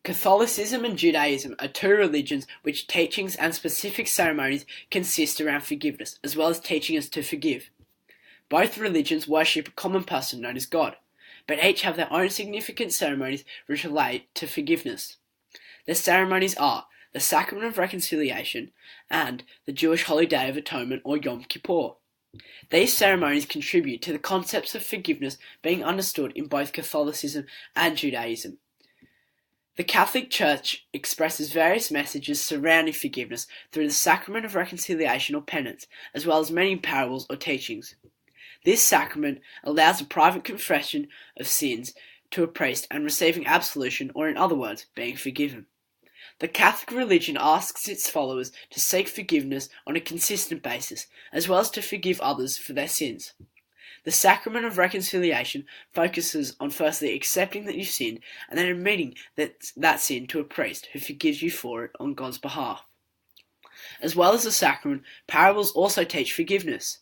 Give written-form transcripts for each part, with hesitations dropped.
Catholicism and Judaism are two religions which teachings and specific ceremonies consist around forgiveness, as well as teaching us to forgive. Both religions worship a common person known as God, but each have their own significant ceremonies which relate to forgiveness. The ceremonies are the Sacrament of Reconciliation and the Jewish Holy Day of Atonement or Yom Kippur. These ceremonies contribute to the concepts of forgiveness being understood in both Catholicism and Judaism. The Catholic Church expresses various messages surrounding forgiveness through the Sacrament of Reconciliation or penance, as well as many parables or teachings. This sacrament allows a private confession of sins to a priest and receiving absolution, or in other words, being forgiven. The Catholic religion asks its followers to seek forgiveness on a consistent basis, as well as to forgive others for their sins. The Sacrament of Reconciliation focuses on firstly accepting that you've sinned and then admitting that sin to a priest who forgives you for it on God's behalf. As well as the sacrament, parables also teach forgiveness.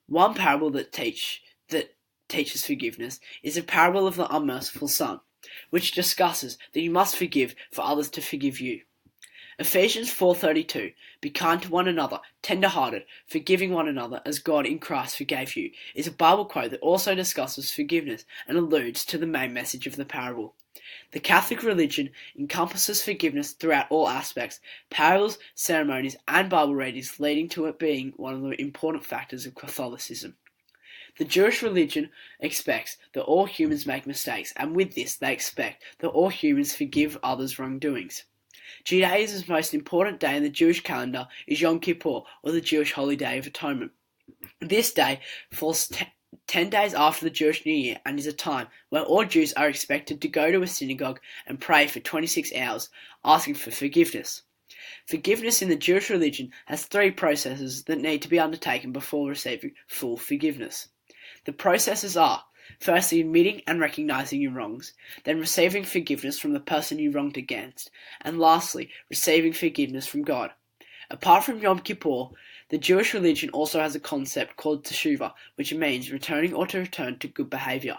One parable that teaches forgiveness is a parable of the unmerciful son, which discusses that you must forgive for others to forgive you. Ephesians 4:32, be kind to one another, tender-hearted, forgiving one another as God in Christ forgave you, is a Bible quote that also discusses forgiveness and alludes to the main message of the parable. The Catholic religion encompasses forgiveness throughout all aspects, parables, ceremonies, and Bible readings, leading to it being one of the important factors of Catholicism. The Jewish religion expects that all humans make mistakes, and with this they expect that all humans forgive others' wrongdoings. Judaism's most important day in the Jewish calendar is Yom Kippur, or the Jewish Holy Day of Atonement. This day falls 10 days after the Jewish New Year and is a time where all Jews are expected to go to a synagogue and pray for 26 hours, asking for forgiveness. Forgiveness in the Jewish religion has three processes that need to be undertaken before receiving full forgiveness. The processes are, firstly, admitting and recognizing your wrongs, then receiving forgiveness from the person you wronged against, and lastly, receiving forgiveness from God. Apart from Yom Kippur, the Jewish religion also has a concept called teshuvah, which means returning or to return to good behavior.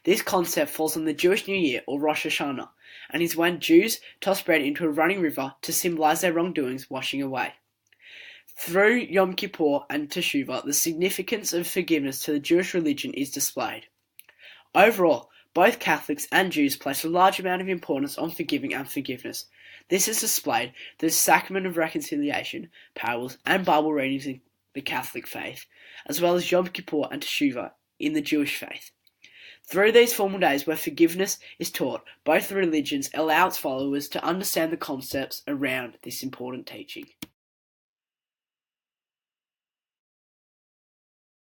This concept falls on the Jewish New Year, or Rosh Hashanah, and is when Jews toss bread into a running river to symbolize their wrongdoings washing away. Through Yom Kippur and Teshuvah, the significance of forgiveness to the Jewish religion is displayed. Overall, both Catholics and Jews place a large amount of importance on forgiving and forgiveness. This is displayed through the Sacrament of Reconciliation, parables, and Bible readings in the Catholic faith, as well as Yom Kippur and Teshuvah in the Jewish faith. Through these formal days where forgiveness is taught, both religions allow its followers to understand the concepts around this important teaching.